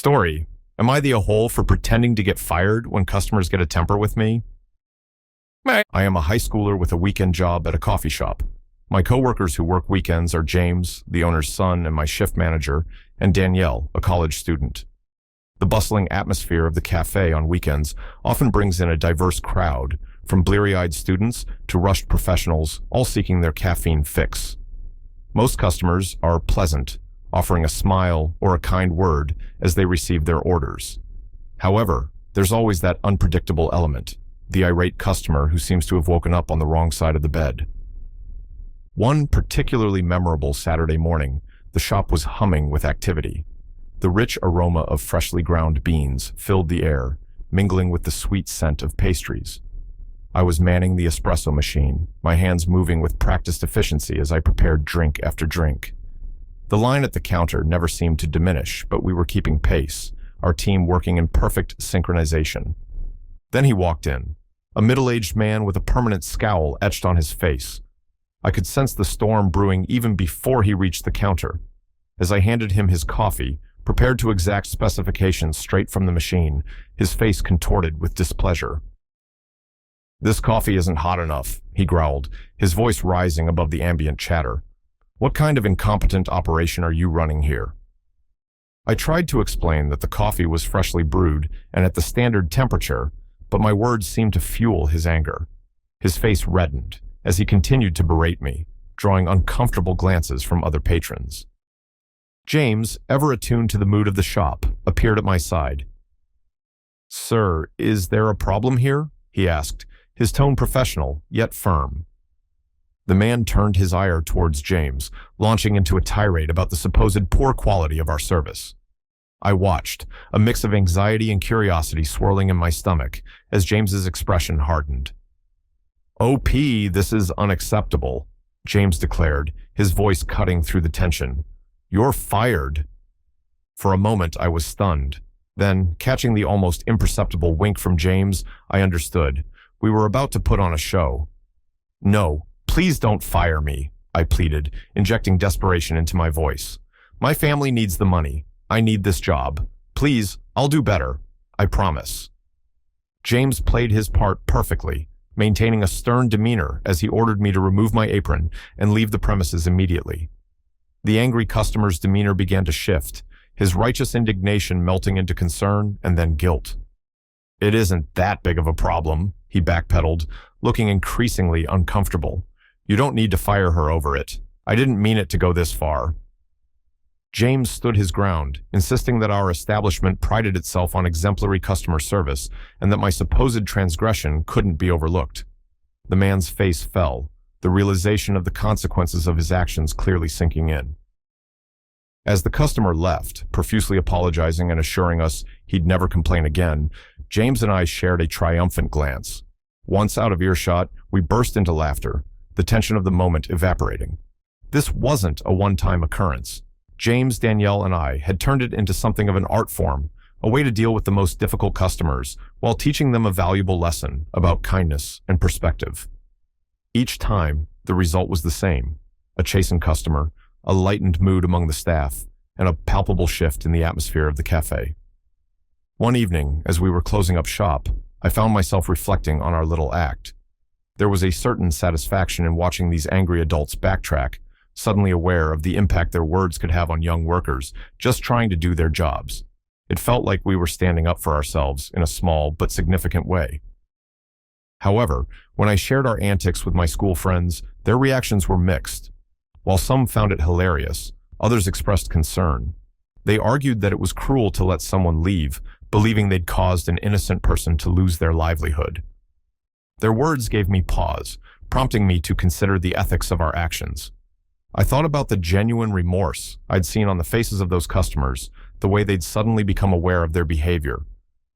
Story. Am I the a-hole for pretending to get fired when customers get a temper with me? I am a high schooler with a weekend job at a coffee shop. My coworkers who work weekends are James, the owner's son and my shift manager, and Danielle, a college student. The bustling atmosphere of the cafe on weekends often brings in a diverse crowd, from bleary-eyed students to rushed professionals, all seeking their caffeine fix. Most customers are pleasant, offering a smile or a kind word as they receive their orders. However, there's always that unpredictable element, the irate customer who seems to have woken up on the wrong side of the bed. One particularly memorable Saturday morning, the shop was humming with activity. The rich aroma of freshly ground beans filled the air, mingling with the sweet scent of pastries. I was manning the espresso machine, my hands moving with practiced efficiency as I prepared drink after drink. The line at the counter never seemed to diminish, but we were keeping pace, our team working in perfect synchronization. Then he walked in, a middle-aged man with a permanent scowl etched on his face. I could sense the storm brewing even before he reached the counter. As I handed him his coffee, prepared to exact specifications straight from the machine, his face contorted with displeasure. "This coffee isn't hot enough," he growled, his voice rising above the ambient chatter. "What kind of incompetent operation are you running here?" I tried to explain that the coffee was freshly brewed and at the standard temperature, but my words seemed to fuel his anger. His face reddened as he continued to berate me, drawing uncomfortable glances from other patrons. James, ever attuned to the mood of the shop, appeared at my side. "Sir, is there a problem here?" he asked, his tone professional, yet firm. The man turned his ire towards James, launching into a tirade about the supposed poor quality of our service. I watched, a mix of anxiety and curiosity swirling in my stomach, as James's expression hardened. "OP, this is unacceptable," James declared, his voice cutting through the tension. "You're fired." For a moment, I was stunned. Then, catching the almost imperceptible wink from James, I understood. We were about to put on a show. "No, please don't fire me," I pleaded, injecting desperation into my voice. "My family needs the money. I need this job. Please, I'll do better. I promise." James played his part perfectly, maintaining a stern demeanor as he ordered me to remove my apron and leave the premises immediately. The angry customer's demeanor began to shift, his righteous indignation melting into concern and then guilt. "It isn't that big of a problem," he backpedaled, looking increasingly uncomfortable. "You don't need to fire her over it. I didn't mean it to go this far." James stood his ground, insisting that our establishment prided itself on exemplary customer service and that my supposed transgression couldn't be overlooked. The man's face fell, the realization of the consequences of his actions clearly sinking in. As the customer left, profusely apologizing and assuring us he'd never complain again, James and I shared a triumphant glance. Once out of earshot, we burst into laughter, the tension of the moment evaporating. This wasn't a one-time occurrence. James, Danielle, and I had turned it into something of an art form, a way to deal with the most difficult customers while teaching them a valuable lesson about kindness and perspective. Each time, the result was the same: a chastened customer, a lightened mood among the staff, and a palpable shift in the atmosphere of the cafe. One evening, as we were closing up shop, I found myself reflecting on our little act. There was a certain satisfaction in watching these angry adults backtrack, suddenly aware of the impact their words could have on young workers just trying to do their jobs. It felt like we were standing up for ourselves in a small but significant way. However, when I shared our antics with my school friends, their reactions were mixed. While some found it hilarious, others expressed concern. They argued that it was cruel to let someone leave, believing they'd caused an innocent person to lose their livelihood. Their words gave me pause, prompting me to consider the ethics of our actions. I thought about the genuine remorse I'd seen on the faces of those customers, the way they'd suddenly become aware of their behavior.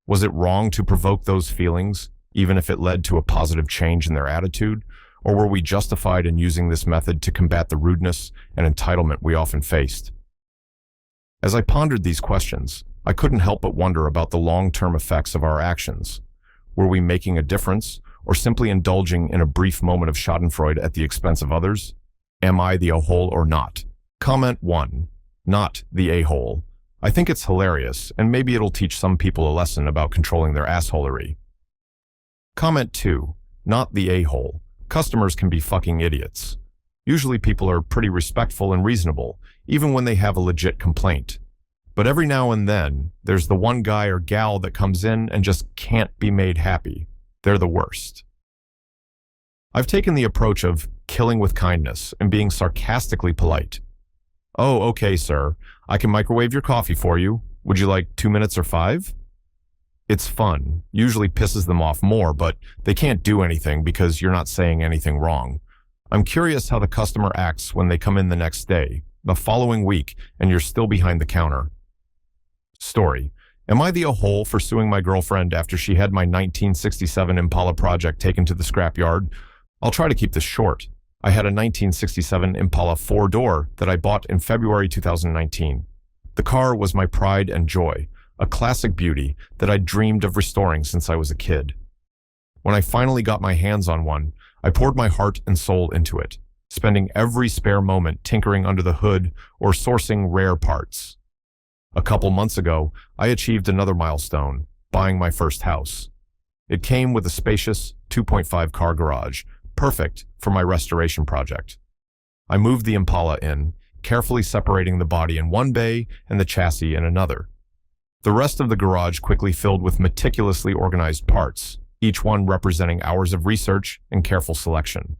Was it wrong to provoke those feelings, even if it led to a positive change in their attitude? Or were we justified in using this method to combat the rudeness and entitlement we often faced? As I pondered these questions, I couldn't help but wonder about the long-term effects of our actions. Were we making a difference, or simply indulging in a brief moment of schadenfreude at the expense of others? Am I the a-hole or not? Comment 1. Not the a-hole. I think it's hilarious, and maybe it'll teach some people a lesson about controlling their assholery. Comment 2. Not the a-hole. Customers can be fucking idiots. Usually people are pretty respectful and reasonable, even when they have a legit complaint. But every now and then, there's the one guy or gal that comes in and just can't be made happy. They're the worst. I've taken the approach of killing with kindness and being sarcastically polite. Oh, okay, sir. I can microwave your coffee for you. Would you like 2 minutes or 5? It's fun, usually pisses them off more, but they can't do anything because you're not saying anything wrong. I'm curious how the customer acts when they come in the next day, the following week, and you're still behind the counter. Story. Am I the a-hole for suing my girlfriend after she had my 1967 Impala project taken to the scrapyard? I'll try to keep this short. I had a 1967 Impala 4-door that I bought in February 2019. The car was my pride and joy, a classic beauty that I'd dreamed of restoring since I was a kid. When I finally got my hands on one, I poured my heart and soul into it, spending every spare moment tinkering under the hood or sourcing rare parts. A couple months ago, I achieved another milestone, buying my first house. It came with a spacious 2.5 car garage, perfect for my restoration project. I moved the Impala in, carefully separating the body in one bay and the chassis in another. The rest of the garage quickly filled with meticulously organized parts, each one representing hours of research and careful selection.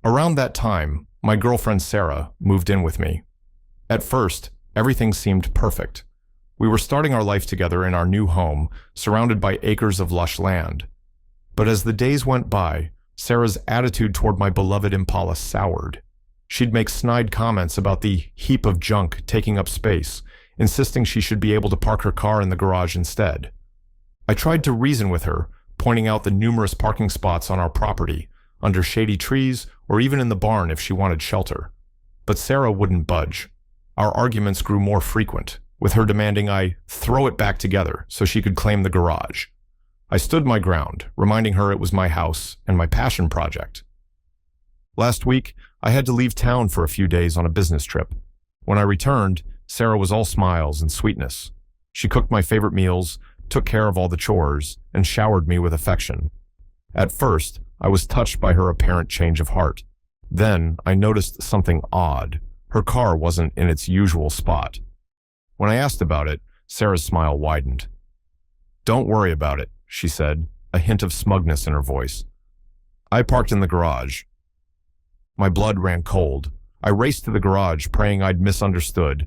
Around that time, my girlfriend Sarah moved in with me. At first, everything seemed perfect. We were starting our life together in our new home, surrounded by acres of lush land. But as the days went by, Sarah's attitude toward my beloved Impala soured. She'd make snide comments about the heap of junk taking up space, insisting she should be able to park her car in the garage instead. I tried to reason with her, pointing out the numerous parking spots on our property, under shady trees, or even in the barn if she wanted shelter. But Sarah wouldn't budge. Our arguments grew more frequent, with her demanding I throw it back together so she could claim the garage. I stood my ground, reminding her it was my house and my passion project. Last week, I had to leave town for a few days on a business trip. When I returned, Sarah was all smiles and sweetness. She cooked my favorite meals, took care of all the chores, and showered me with affection. At first, I was touched by her apparent change of heart. Then, I noticed something odd. Her car wasn't in its usual spot. When I asked about it, Sarah's smile widened. "Don't worry about it," she said, a hint of smugness in her voice. "I parked in the garage." My blood ran cold. I raced to the garage, praying I'd misunderstood.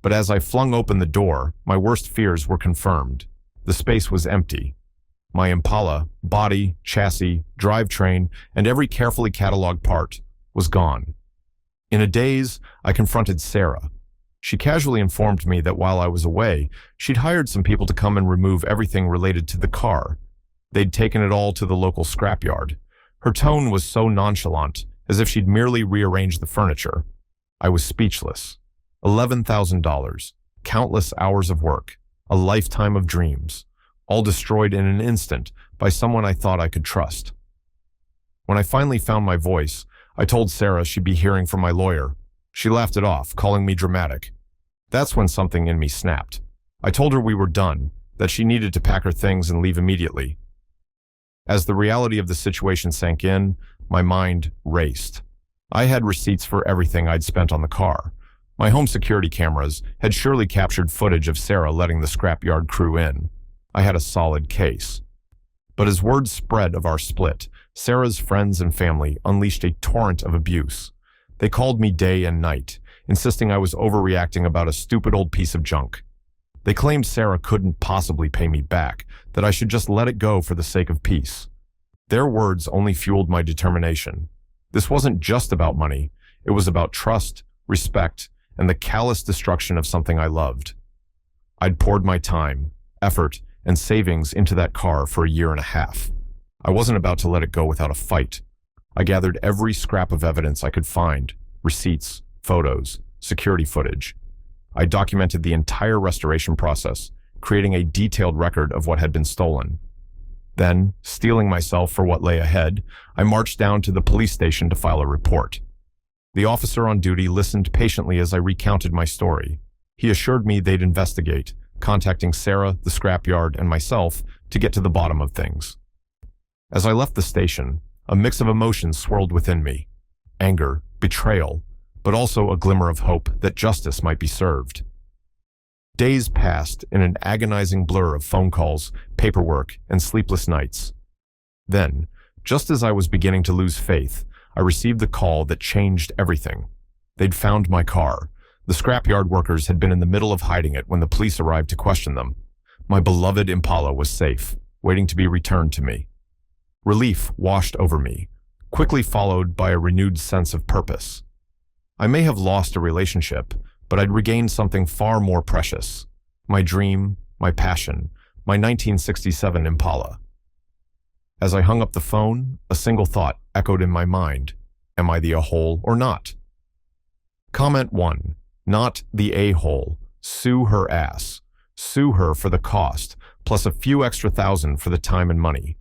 But as I flung open the door, my worst fears were confirmed. The space was empty. My Impala, body, chassis, drivetrain, and every carefully cataloged part was gone. In a daze, I confronted Sarah. She casually informed me that while I was away, she'd hired some people to come and remove everything related to the car. They'd taken it all to the local scrapyard. Her tone was so nonchalant, as if she'd merely rearranged the furniture. I was speechless. $11,000, countless hours of work, a lifetime of dreams, all destroyed in an instant by someone I thought I could trust. When I finally found my voice, I told Sarah she'd be hearing from my lawyer. She laughed it off, calling me dramatic. That's when something in me snapped. I told her we were done, that she needed to pack her things and leave immediately. As the reality of the situation sank in, my mind raced. I had receipts for everything I'd spent on the car. My home security cameras had surely captured footage of Sarah letting the scrapyard crew in. I had a solid case. But as word spread of our split, Sarah's friends and family unleashed a torrent of abuse. They called me day and night, insisting I was overreacting about a stupid old piece of junk. They claimed Sarah couldn't possibly pay me back, that I should just let it go for the sake of peace. Their words only fueled my determination. This wasn't just about money. It was about trust, respect, and the callous destruction of something I loved. I'd poured my time, effort, and savings into that car for 1.5 years. I wasn't about to let it go without a fight. I gathered every scrap of evidence I could find, receipts, photos, security footage. I documented the entire restoration process, creating a detailed record of what had been stolen. Then, steeling myself for what lay ahead, I marched down to the police station to file a report. The officer on duty listened patiently as I recounted my story. He assured me they'd investigate, contacting Sarah, the scrapyard, and myself to get to the bottom of things. As I left the station, a mix of emotions swirled within me. Anger, betrayal, but also a glimmer of hope that justice might be served. Days passed in an agonizing blur of phone calls, paperwork, and sleepless nights. Then, just as I was beginning to lose faith, I received the call that changed everything. They'd found my car. The scrapyard workers had been in the middle of hiding it when the police arrived to question them. My beloved Impala was safe, waiting to be returned to me. Relief washed over me, quickly followed by a renewed sense of purpose. I may have lost a relationship, but I'd regained something far more precious. My dream, my passion, my 1967 Impala. As I hung up the phone, a single thought echoed in my mind. Am I the a-hole or not? Comment 1. Not the a-hole. Sue her ass. Sue her for the cost, plus a few extra thousand for the time and money.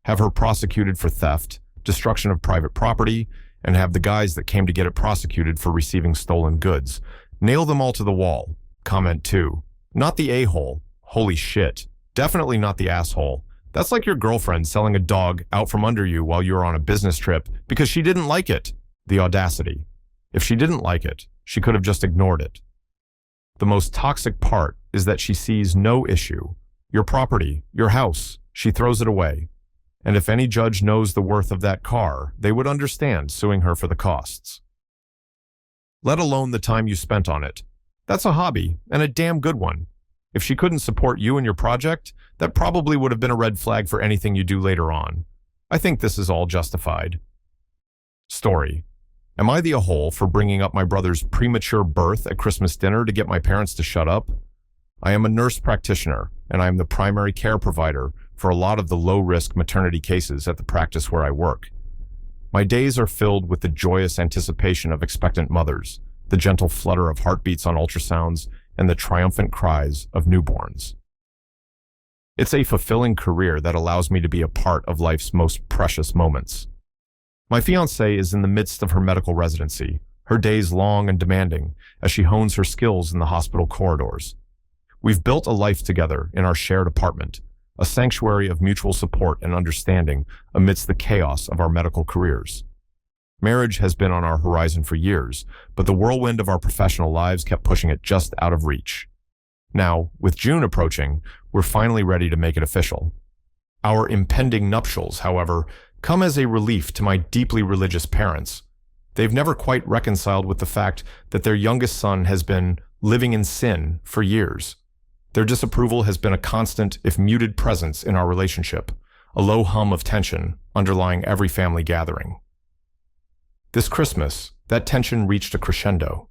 Have her prosecuted for theft, destruction of private property, and have the guys that came to get it prosecuted for receiving stolen goods. Nail them all to the wall. Comment 2. Not the a-hole. Holy shit. Definitely not the asshole. That's like your girlfriend selling a dog out from under you while you were on a business trip because she didn't like it. The audacity. If she didn't like it, she could have just ignored it. The most toxic part is that she sees no issue. Your property, your house, she throws it away. And if any judge knows the worth of that car, they would understand suing her for the costs. Let alone the time you spent on it. That's a hobby, and a damn good one. If she couldn't support you and your project, that probably would have been a red flag for anything you do later on. I think this is all justified. Story. Am I the a-hole for bringing up my brother's premature birth at Christmas dinner to get my parents to shut up? I am a nurse practitioner, and I am the primary care provider for a lot of the low-risk maternity cases at the practice where I work. My days are filled with the joyous anticipation of expectant mothers, the gentle flutter of heartbeats on ultrasounds, and the triumphant cries of newborns. It's a fulfilling career that allows me to be a part of life's most precious moments. My fiancée is in the midst of her medical residency, her days long and demanding as she hones her skills in the hospital corridors. We've built a life together in our shared apartment, a sanctuary of mutual support and understanding amidst the chaos of our medical careers. Marriage has been on our horizon for years, but the whirlwind of our professional lives kept pushing it just out of reach. Now, with June approaching, we're finally ready to make it official. Our impending nuptials, however, come as a relief to my deeply religious parents. They've never quite reconciled with the fact that their youngest son has been living in sin for years. Their disapproval has been a constant, if muted, presence in our relationship, a low hum of tension underlying every family gathering. This Christmas, that tension reached a crescendo.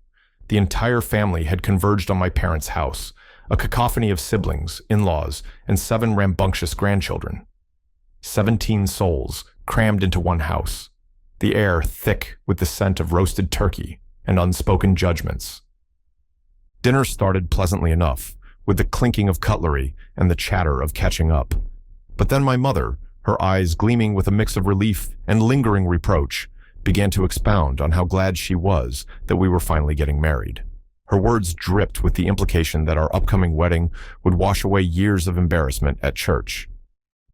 The entire family had converged on my parents' house, a cacophony of siblings, in-laws, and 7 rambunctious grandchildren. 17 souls crammed into one house, the air thick with the scent of roasted turkey and unspoken judgments. Dinner started pleasantly enough, with the clinking of cutlery and the chatter of catching up. But then my mother, her eyes gleaming with a mix of relief and lingering reproach, began to expound on how glad she was that we were finally getting married. Her words dripped with the implication that our upcoming wedding would wash away years of embarrassment at church.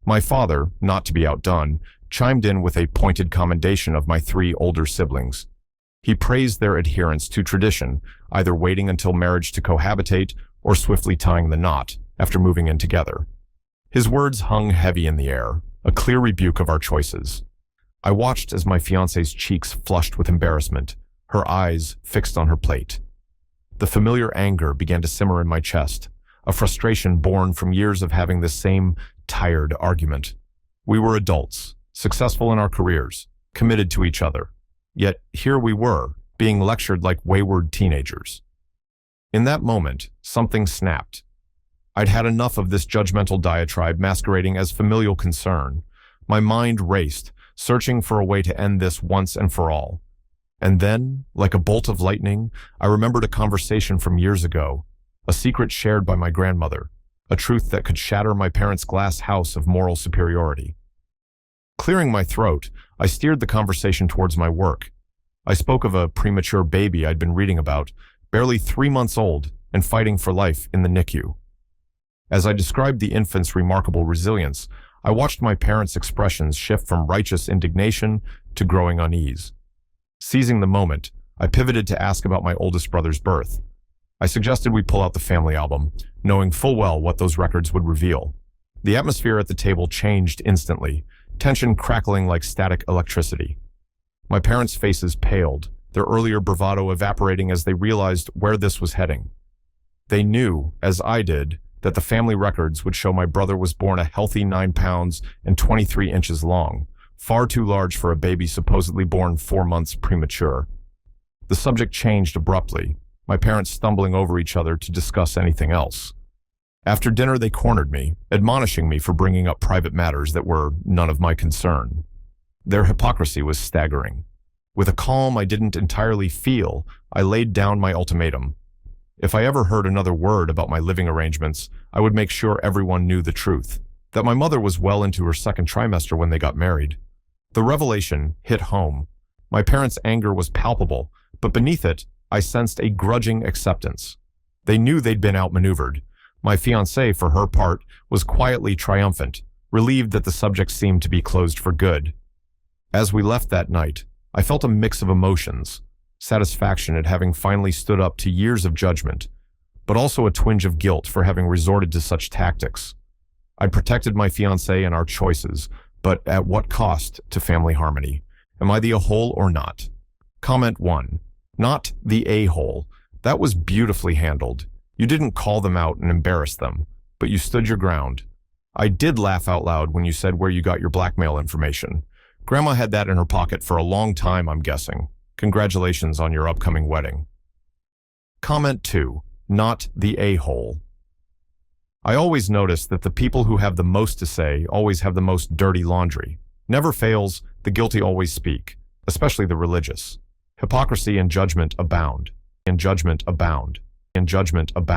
My father, not to be outdone, chimed in with a pointed commendation of my 3 older siblings. He praised their adherence to tradition, either waiting until marriage to cohabitate or swiftly tying the knot after moving in together. His words hung heavy in the air, a clear rebuke of our choices. I watched as my fiancée's cheeks flushed with embarrassment, her eyes fixed on her plate. The familiar anger began to simmer in my chest, a frustration born from years of having this same tired argument. We were adults, successful in our careers, committed to each other. Yet here we were, being lectured like wayward teenagers. In that moment, something snapped. I'd had enough of this judgmental diatribe masquerading as familial concern. My mind raced, searching for a way to end this once and for all. And then, like a bolt of lightning, I remembered a conversation from years ago, a secret shared by my grandmother, a truth that could shatter my parents' glass house of moral superiority. Clearing my throat, I steered the conversation towards my work. I spoke of a premature baby I'd been reading about, barely 3 months old, and fighting for life in the NICU. As I described the infant's remarkable resilience, I watched my parents' expressions shift from righteous indignation to growing unease. Seizing the moment, I pivoted to ask about my oldest brother's birth. I suggested we pull out the family album, knowing full well what those records would reveal. The atmosphere at the table changed instantly, tension crackling like static electricity. My parents' faces paled, their earlier bravado evaporating as they realized where this was heading. They knew, as I did, that the family records would show my brother was born a healthy 9 pounds and 23 inches long, far too large for a baby supposedly born 4 months premature. The subject changed abruptly, my parents stumbling over each other to discuss anything else. After dinner, they cornered me, admonishing me for bringing up private matters that were none of my concern. Their hypocrisy was staggering. With a calm I didn't entirely feel, I laid down my ultimatum. If I ever heard another word about my living arrangements, I would make sure everyone knew the truth, that my mother was well into her second trimester when they got married. The revelation hit home. My parents' anger was palpable, but beneath it, I sensed a grudging acceptance. They knew they'd been outmaneuvered. My fiancée, for her part, was quietly triumphant, relieved that the subject seemed to be closed for good. As we left that night, I felt a mix of emotions, satisfaction at having finally stood up to years of judgment, but also a twinge of guilt for having resorted to such tactics. I'd protected my fiancée and our choices, but at what cost to family harmony? Am I the a-hole or not? Comment 1. Not the a-hole. That was beautifully handled. You didn't call them out and embarrass them, but you stood your ground. I did laugh out loud when you said where you got your blackmail information. Grandma had that in her pocket for a long time, I'm guessing. Congratulations on your upcoming wedding. Comment 2. Not the a-hole. I always notice that the people who have the most to say always have the most dirty laundry. Never fails, the guilty always speak, especially the religious. Hypocrisy and judgment abound. And judgment abound. And judgment abound.